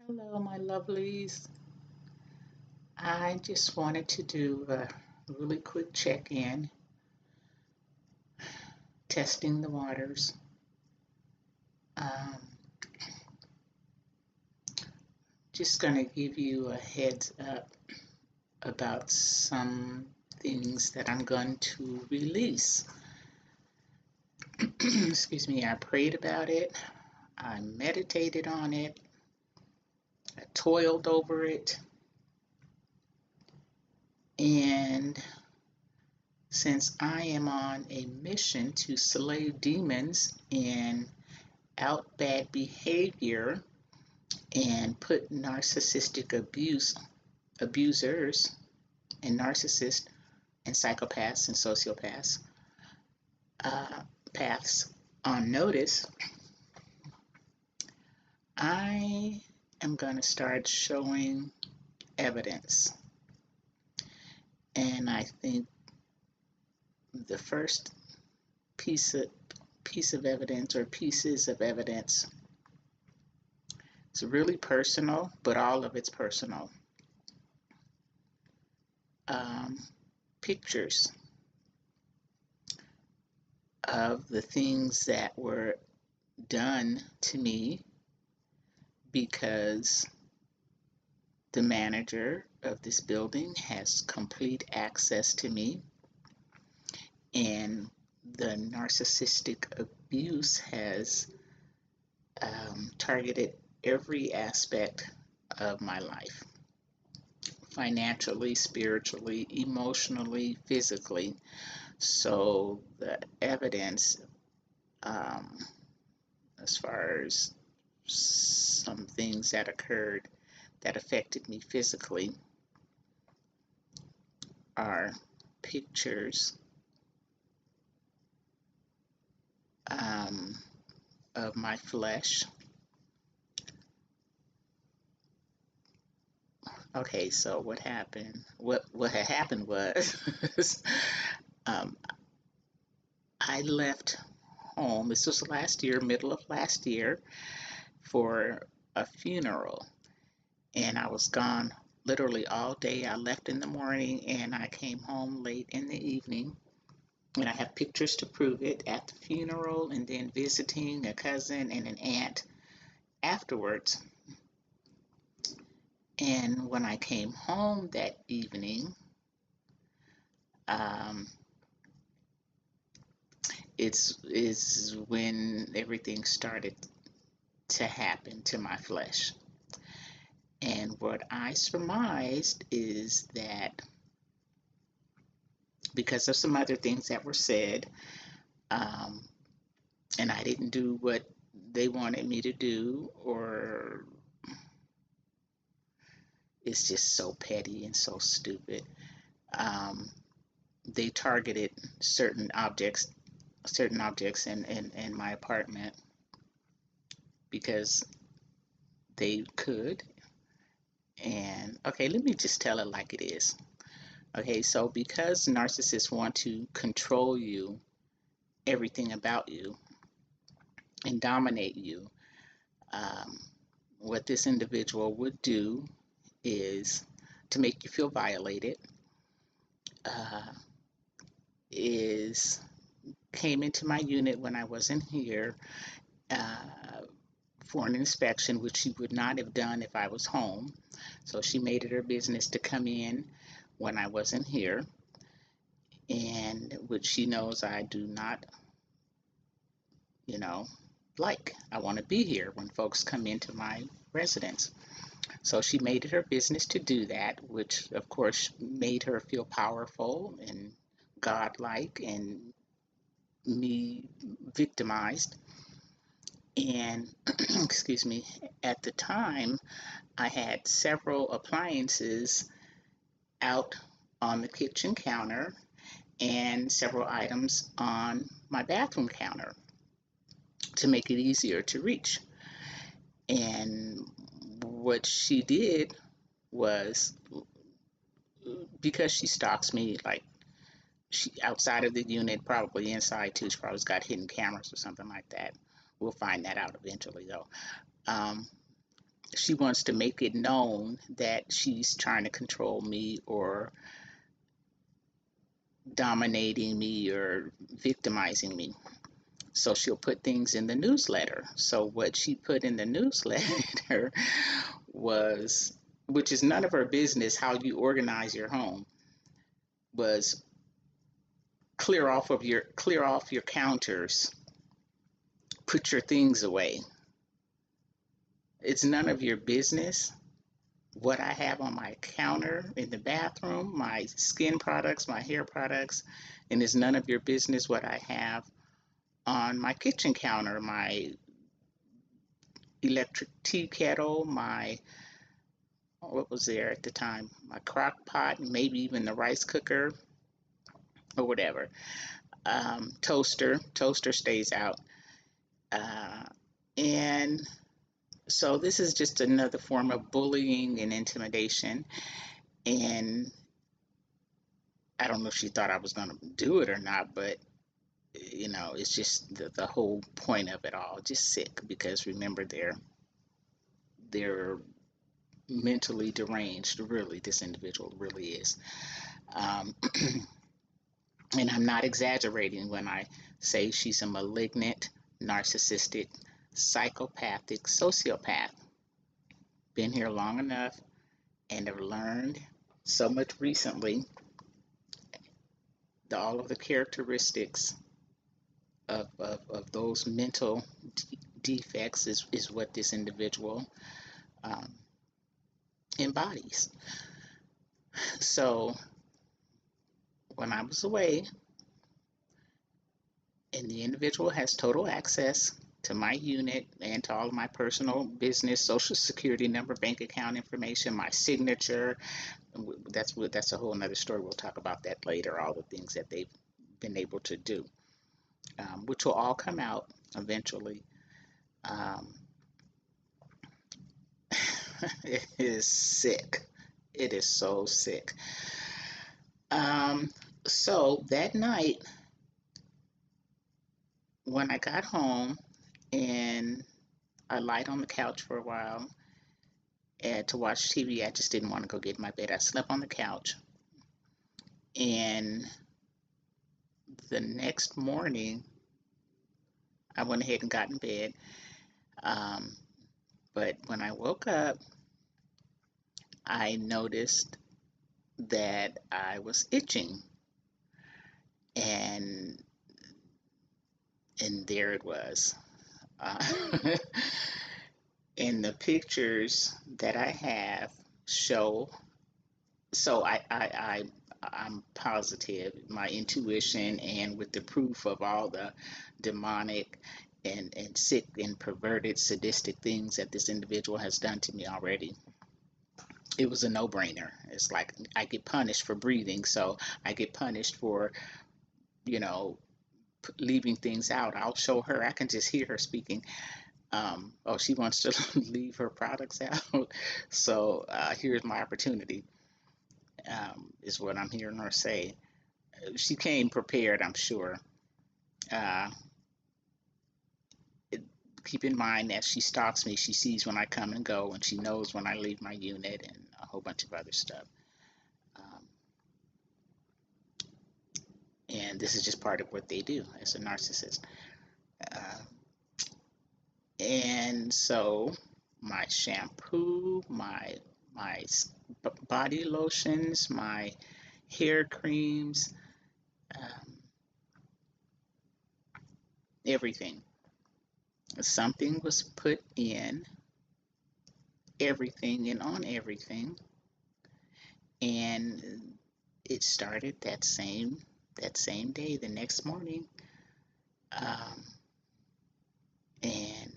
Hello, my lovelies. I just wanted to do a really quick check in, testing the waters. Um, just going to give you a heads up about some things that I'm going to release. Excuse me, I prayed about it, I meditated on it, I toiled over it, and since I am on a mission to slay demons and out bad behavior and put narcissistic abusers and narcissists and psychopaths and sociopaths uh, paths on notice, I am going to start showing evidence. And I think the first piece of evidence or pieces of evidence is really personal, but all of it's personal. Um, Pictures of the things that were done to me because the manager of this building has complete access to me, and the narcissistic abuse has targeted every aspect of my life, financially, spiritually, emotionally, physically. So the evidence, um, as far as some things that occurred that affected me physically, are pictures um, of my flesh. Okay, so what happened? What had happened was um, I left home. This was last year, middle of last year, for a funeral, and I was gone literally all day. I left in the morning and I came home late in the evening. And I have pictures to prove it at the funeral and then visiting a cousin and an aunt afterwards. And when I came home that evening, um, it's is when everything started to happen to my flesh. And what I surmised is that because of some other things that were said, um, and I didn't do what they wanted me to do, or it's just so petty and so stupid. Um, they targeted certain objects in my apartment because they could. And okay, let me just tell it like it is. Okay, so because narcissists want to control you, everything about you, and dominate you, um, what this individual would do is to make you feel violated, uh, is came into my unit when I wasn't here uh, for an inspection, which she would not have done if I was home. So she made it her business to come in when I wasn't here, and which she knows I do not, you know, like. I want to be here when folks come into my residence. So she made it her business to do that, which of course made her feel powerful and godlike and me victimized. And excuse me, at the time, I had several appliances out on the kitchen counter and several items on my bathroom counter to make it easier to reach. And what she did was, because she stalks me, like, she outside of the unit, probably inside too, she probably's got hidden cameras or something like that. We'll find that out eventually though. Um, she wants to make it known that she's trying to control me or dominating me or victimizing me. So she'll put things in the newsletter. So what she put in the newsletter was, which is none of her business how you organize your home, was clear off your counters, put your things away. It's none of your business what I have on my counter in the bathroom, my skin products, my hair products, and it's none of your business what I have on my kitchen counter, my electric tea kettle, my what was there at the time, my crock pot, maybe even the rice cooker or whatever. Toaster stays out. Uh, and so this is just another form of bullying and intimidation. And I don't know if she thought I was going to do it or not, but it's just the whole point of it all, just sick because remember they're mentally deranged. Really, this individual really is. Um, and I'm not exaggerating when I say she's a malignant, narcissistic, psychopathic sociopath. Been here long enough and have learned so much recently all of the characteristics of those mental defects is what this individual um, embodies. So when I was away, and the individual has total access to my unit and to all of my personal business, social security number, bank account information, my signature. That's a whole nother story. We'll talk about that later. All the things that they've been able to do, which will all come out eventually. Um, it is sick. It is so sick. Um, so that night, when I got home and I lied on the couch for a while and to watch TV, I just didn't want to go get in my bed. I slept on the couch. And the next morning, I went ahead and got in bed. Um, but when I woke up, I noticed that I was itching. And there it was. Uh, and the pictures that I have show. So I'm positive my intuition and with the proof of all the demonic and sick and perverted sadistic things that this individual has done to me already. It was a no-brainer. It's like I get punished for breathing, so I get punished for, you know, leaving things out. I'll show her. I can just hear her speaking. Oh, she wants to leave her products out. So here's my opportunity, is what I'm hearing her say. She came prepared, I'm sure. Uh, it, Keep in mind that she stalks me. She sees when I come and go, and she knows when I leave my unit, and a whole bunch of other stuff. Um, and this is just part of what they do as a narcissist. Uh, and so, my shampoo, my body lotions, my hair creams, um, everything. Something was put in everything and on everything, and it started that same day, the next morning, um, and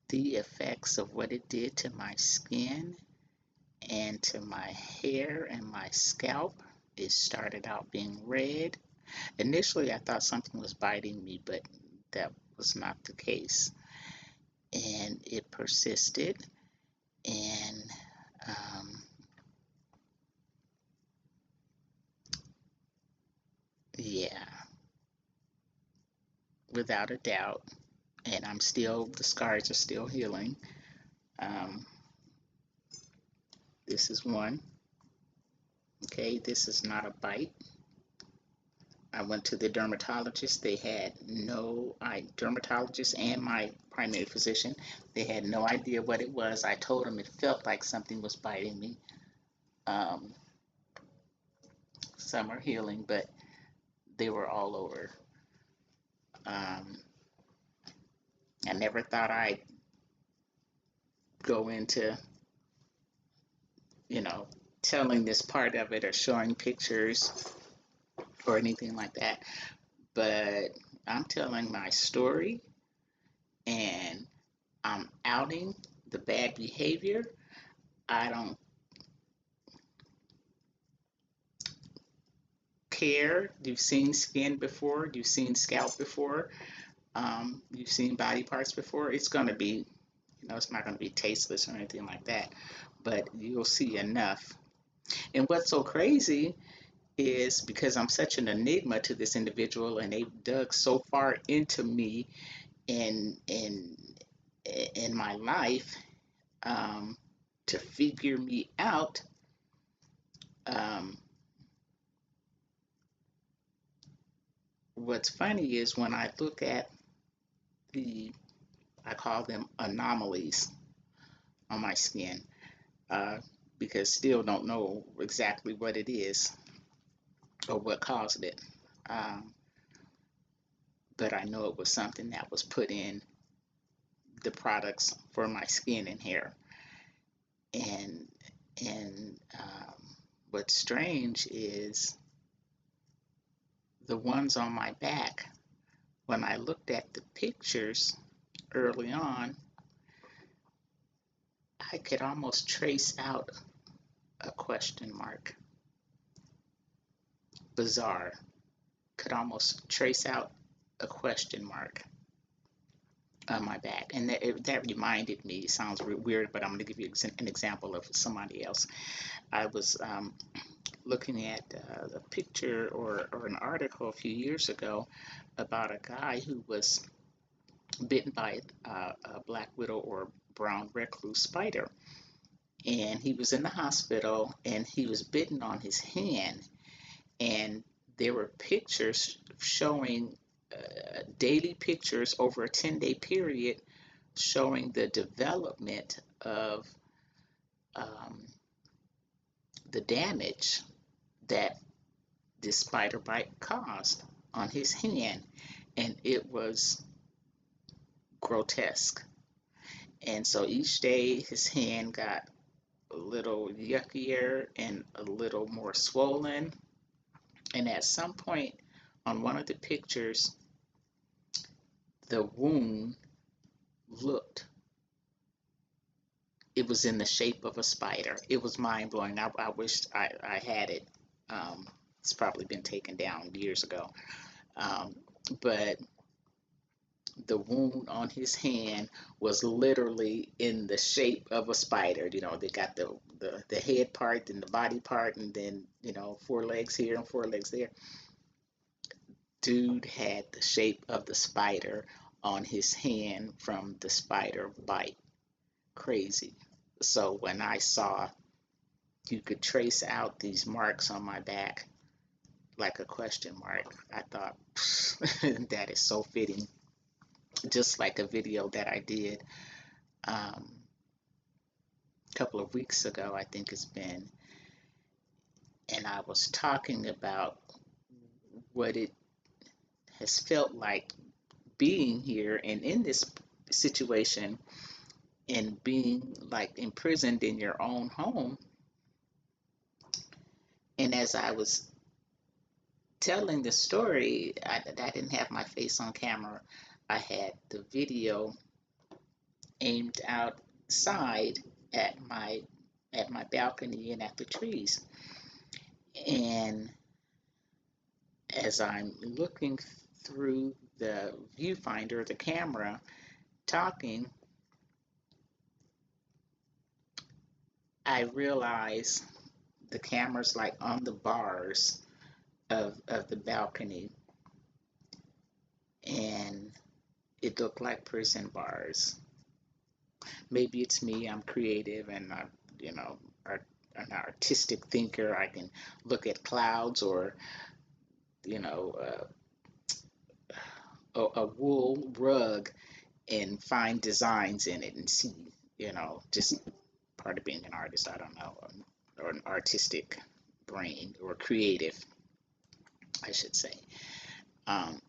the effects of what it did to my skin and to my hair and my scalp. It started out being red. Initially, I thought something was biting me, but that was not the case. And it persisted, and um, yeah, without a doubt. And the scars are still healing. Um, This is one. Okay, this is not a bite. I went to the dermatologist. They had dermatologist and my primary physician, they had no idea what it was. I told them it felt like something was biting me. Um, some are healing, but they were all over. Um, I never thought I'd go into, you know, telling this part of it or showing pictures or anything like that. But I'm telling my story and I'm outing the bad behavior. I don't care. You've seen skin before, you've seen scalp before, you've seen body parts before. It's going to be, it's not going to be tasteless or anything like that, but you'll see enough. And what's so crazy is because I'm such an enigma to this individual and they've dug so far into me in my life, to figure me out. Um, what's funny is when I look at I call them anomalies on my skin, uh, because still don't know exactly what it is or what caused it. Um, but I know it was something that was put in the products for my skin and hair. And what's strange is the ones on my back. When I looked at the pictures early on, I could almost trace out a question mark. Bizarre. Could almost trace out a question mark on my back. And that reminded me, it sounds weird, but I'm going to give you an example of somebody else. I was looking at a picture or an article a few years ago about a guy who was bitten by a black widow or brown recluse spider. And he was in the hospital and he was bitten on his hand. And there were pictures showing, daily pictures over a 10-day period showing the development of um, the damage that this spider bite caused on his hand. And it was grotesque. And so each day his hand got a little yuckier and a little more swollen. And at some point on one of the pictures, the wound looked, it was in the shape of a spider. It was mind blowing. I wished I had it. It's probably been taken down years ago. Um, but the wound on his hand was literally in the shape of a spider. They got the head part and the body part, and then, 4 legs here and 4 legs there. Dude had the shape of the spider on his hand from the spider bite. Crazy. So when I saw you could trace out these marks on my back like a question mark, I thought, that is so fitting. Just like a video that I did a couple of weeks ago, I think it's been, and I was talking about what it has felt like being here and in this situation and being like imprisoned in your own home. And as I was telling the story, I didn't have my face on camera. I had the video aimed outside at my balcony and at the trees. And as I'm looking through the viewfinder, the camera, talking, I realize the camera's like on the bars of the balcony, and it looked like prison bars. Maybe it's me, I'm creative, and I, you know, an artistic thinker. I can look at clouds or, you know, a wool rug and find designs in it and see, just part of being an artist. I don't know, or an artistic brain or creative, I should say. Um,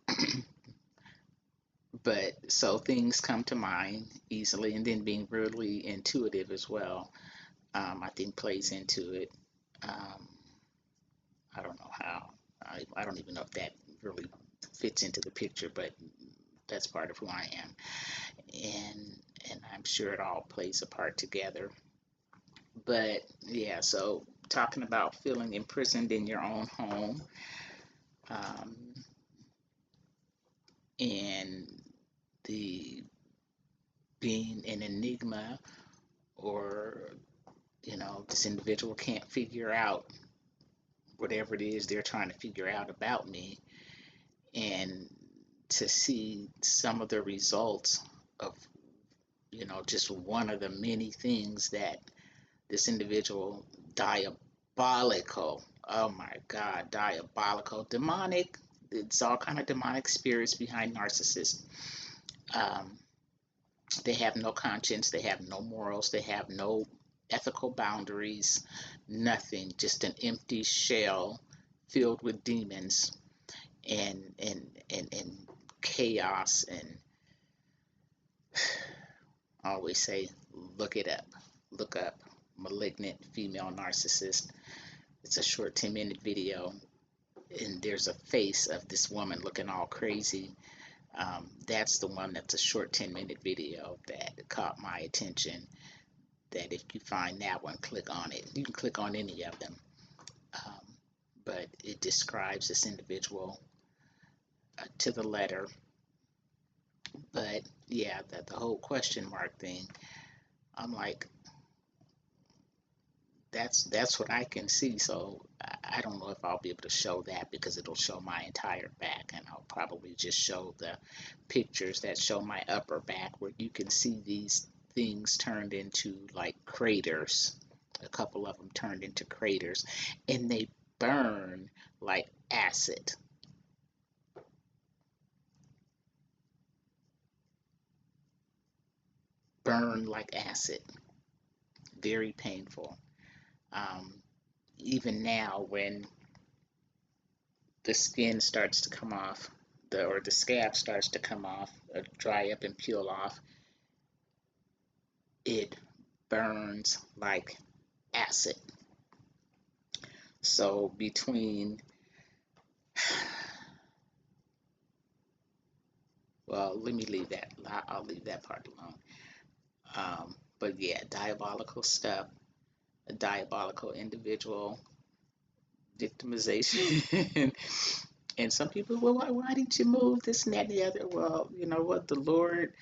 but so things come to mind easily, and then being really intuitive as well, I think plays into it. Um, I don't know how. I don't even know if that really fits into the picture, but that's part of who I am, and I'm sure it all plays a part together. But yeah, so talking about feeling imprisoned in your own home, um, and the being an enigma, or this individual can't figure out whatever it is they're trying to figure out about me, and to see some of the results of just one of the many things that this individual, diabolical, oh my God, diabolical, demonic, it's all kind of demonic spirits behind narcissists. um, they have no conscience, they have no morals, they have no ethical boundaries, nothing, just an empty shell filled with demons and chaos. And I always say, look it up. Look up malignant female narcissist. It's a short 10-minute video, and there's a face of this woman looking all crazy. That's the one. That's a short 10-minute video that caught my attention. That if you find that one, click on it. You can click on any of them. Um, but it describes this individual to the letter. But yeah, the whole question mark thing, I'm like, that's what I can see. So I don't know if I'll be able to show that, because it'll show my entire back, and I'll probably just show the pictures that show my upper back, where you can see these things turned into like craters. A couple of them turned into craters, and they burn like acid. Burn like acid. Very painful. Um, Even now, when the skin starts to come off, or the scab starts to come off, dry up and peel off, it burns like acid. So between, well, let me leave that. I'll leave that part alone. But yeah, diabolical stuff, a diabolical individual, victimization. And some people, well, why didn't you move this and that and the other? Well, you know what? The Lord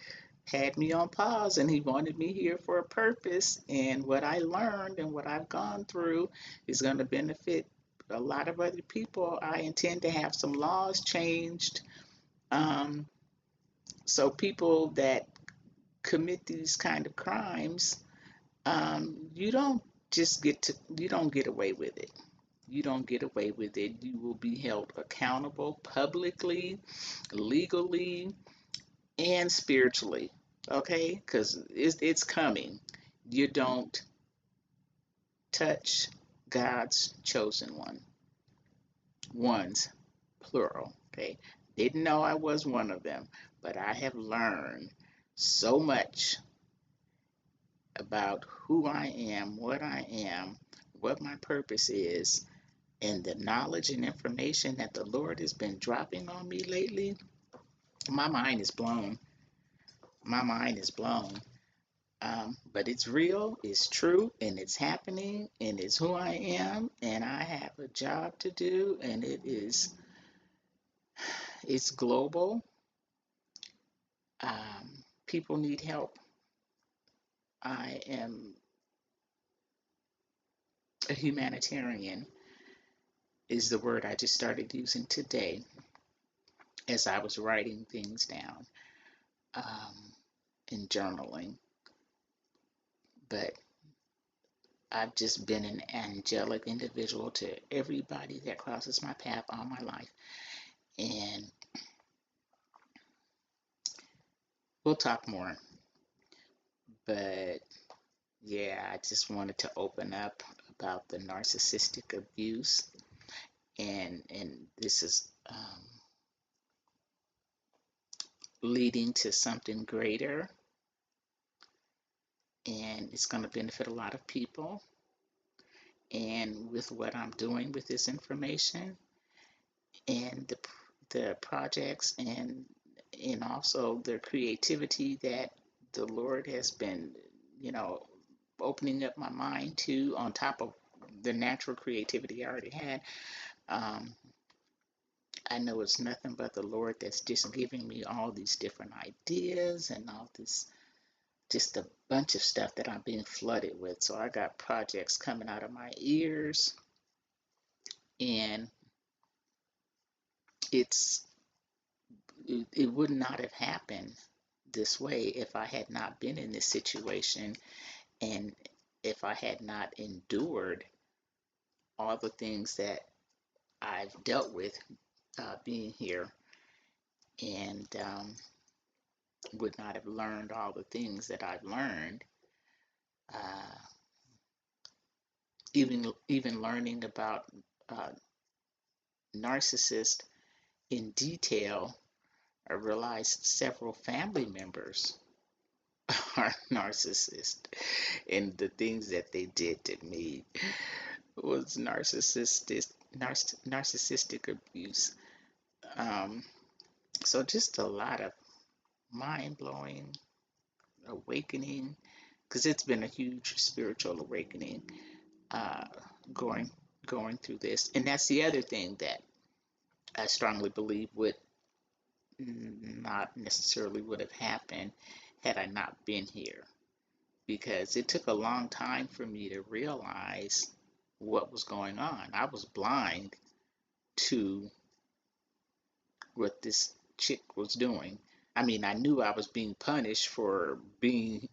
had me on pause, and he wanted me here for a purpose, and what I learned and what I've gone through is going to benefit a lot of other people. I intend to have some laws changed, um, so people that commit these kind of crimes, you don't you don't get away with it. You don't get away with it. You will be held accountable publicly, legally, and spiritually. Okay? Because it's coming. You don't touch God's chosen ones, plural. Okay? Didn't know I was one of them, but I have learned so much about who I am, what my purpose is, and the knowledge and information that the Lord has been dropping on me lately. My mind is blown. My mind is blown. But it's real, it's true, and it's happening, and it's who I am, and I have a job to do, and it's global. People need help. I am a humanitarian, is the word I just started using today as I was writing things down, um, and journaling. But I've just been an angelic individual to everybody that crosses my path all my life. And we'll talk more. But yeah, I just wanted to open up about the narcissistic abuse. And this is leading to something greater. And it's going to benefit a lot of people. And with what I'm doing with this information and the projects and also the creativity that the Lord has been, you know, opening up my mind to, on top of the natural creativity I already had. um, I know it's nothing but the Lord that's just giving me all these different ideas and all this, just a bunch of stuff that I'm being flooded with. So I got projects coming out of my ears, and it's it would not have happened this way if I had not been in this situation, and if I had not endured all the things that I've dealt with being here, and would not have learned all the things that I've learned. Uh, even learning about uh, narcissists in detail, I realized several family members are narcissists, and the things that they did to me was narcissistic abuse. Um, so just a lot of mind blowing awakening, because it's been a huge spiritual awakening, uh, going going through this. And that's the other thing that I strongly believe would not necessarily would have happened had I not been here, because it took a long time for me to realize what was going on. I was blind to what this chick was doing. I mean, I knew I was being punished for being,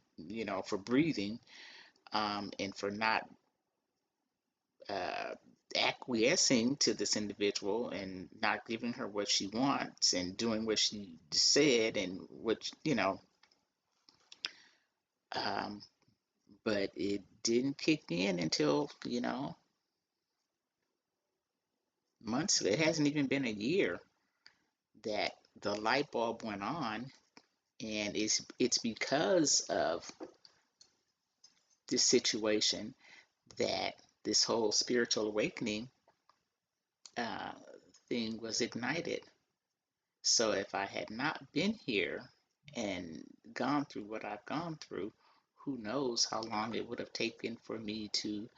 for breathing, and for not uh, acquiescing to this individual and not giving her what she wants and doing what she said and what, um, but it didn't kick in until, months. It hasn't even been a year that the light bulb went on, and it's because of this situation that this whole spiritual awakening uh, thing was ignited. So if I had not been here and gone through what I've gone through, who knows how long it would have taken for me to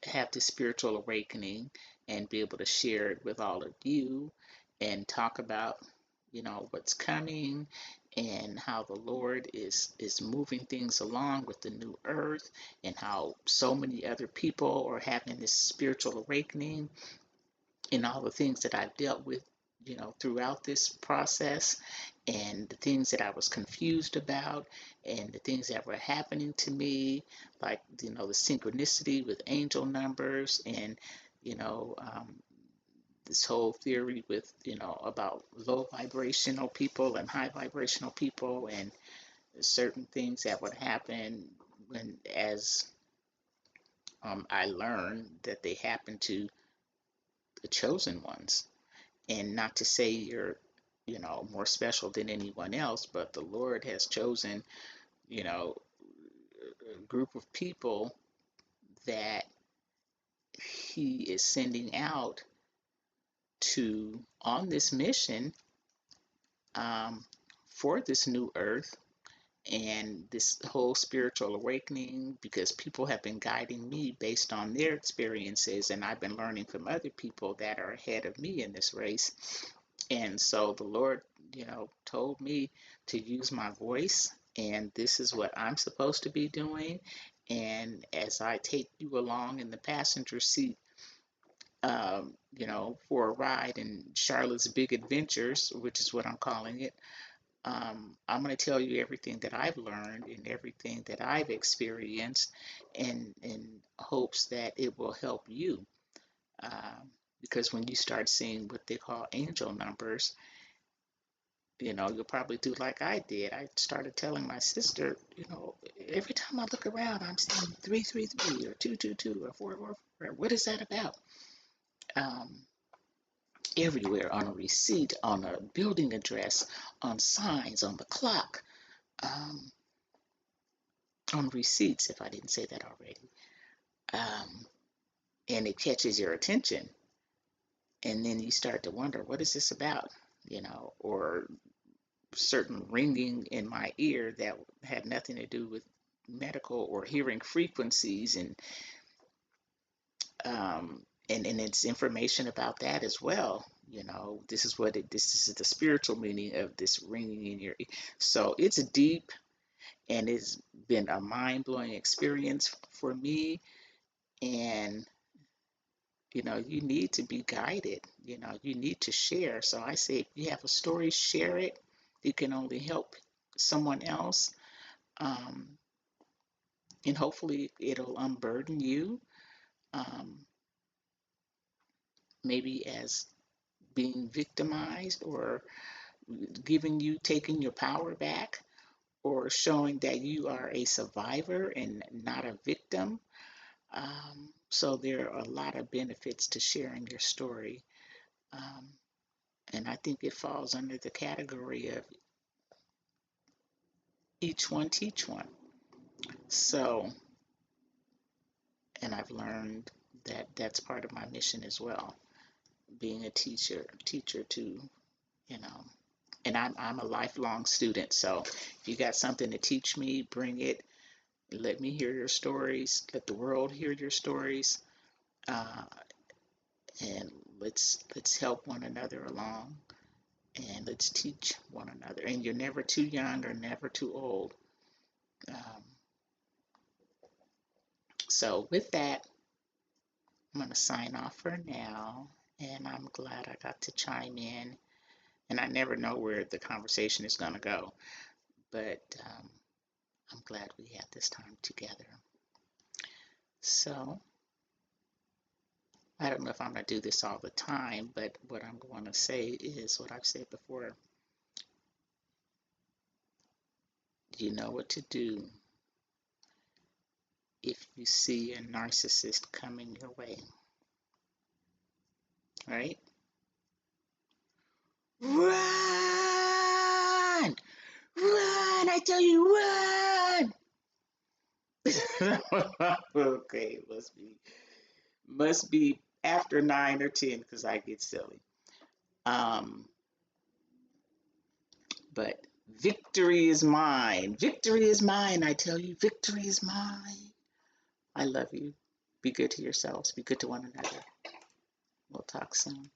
have this spiritual awakening and be able to share it with all of you and talk about, what's coming and how the Lord is moving things along with the new earth, and how so many other people are having this spiritual awakening, and all the things that I've dealt with, throughout this process, and the things that I was confused about, and the things that were happening to me, like, the synchronicity with angel numbers, and, you know, um, this whole theory with, about low vibrational people and high vibrational people, and certain things that would happen when, as I learned that they happen to the chosen ones. And not to say you're, more special than anyone else, but the Lord has chosen, you know, a group of people that He is sending out to on this mission, um, for this new earth and this whole spiritual awakening, because people have been guiding me based on their experiences, and I've been learning from other people that are ahead of me in this race. And so the Lord, told me to use my voice, and this is what I'm supposed to be doing. And as I take you along in the passenger seat, for a ride in Charlotte's Big Adventures, which is what I'm calling it, I'm going to tell you everything that I've learned and everything that I've experienced in hopes that it will help you. Because when you start seeing what they call angel numbers, you'll probably do like I did. I started telling my sister, every time I look around, I'm seeing 333 or 222 or 444. What is that about? Um, Everywhere on a receipt, on a building address, on signs, on the clock, um, on receipts, if I didn't say that already. Um, and it catches your attention. And then you start to wonder, what is this about? Or certain ringing in my ear that had nothing to do with medical or hearing frequencies um, and it's information about that as well. This is the spiritual meaning of this ringing in your ear. So it's deep and it's been a mind-blowing experience for me. And you need to be guided. You need to share. So I say, if you have a story, share it. You can only help someone else. Um, and hopefully it'll unburden you, um, maybe as being victimized or taking your power back or showing that you are a survivor and not a victim. So there are a lot of benefits to sharing your story. Um, and I think it falls under the category of each one teach one. So, and I've learned that that's part of my mission as well, being a teacher to, you know, and I'm a lifelong student. So if you got something to teach me, bring it. Let me hear your stories. Let the world hear your stories, uh, and let's help one another along, and let's teach one another. And you're never too young or never too old. Um, so with that, I'm going to sign off for now, and I'm glad I got to chime in. And I never know where the conversation is going to go, but I'm glad we had this time together. So I don't know if I'm going to do this all the time, but what I'm going to say is what I've said before. You know what to do if you see a narcissist coming your way, right? Run! Run! I tell you, run! Okay, must be after 9 or 10 because I get silly. But victory is mine. Victory is mine. I tell you, victory is mine. I love you. Be good to yourselves. Be good to one another. We'll talk soon.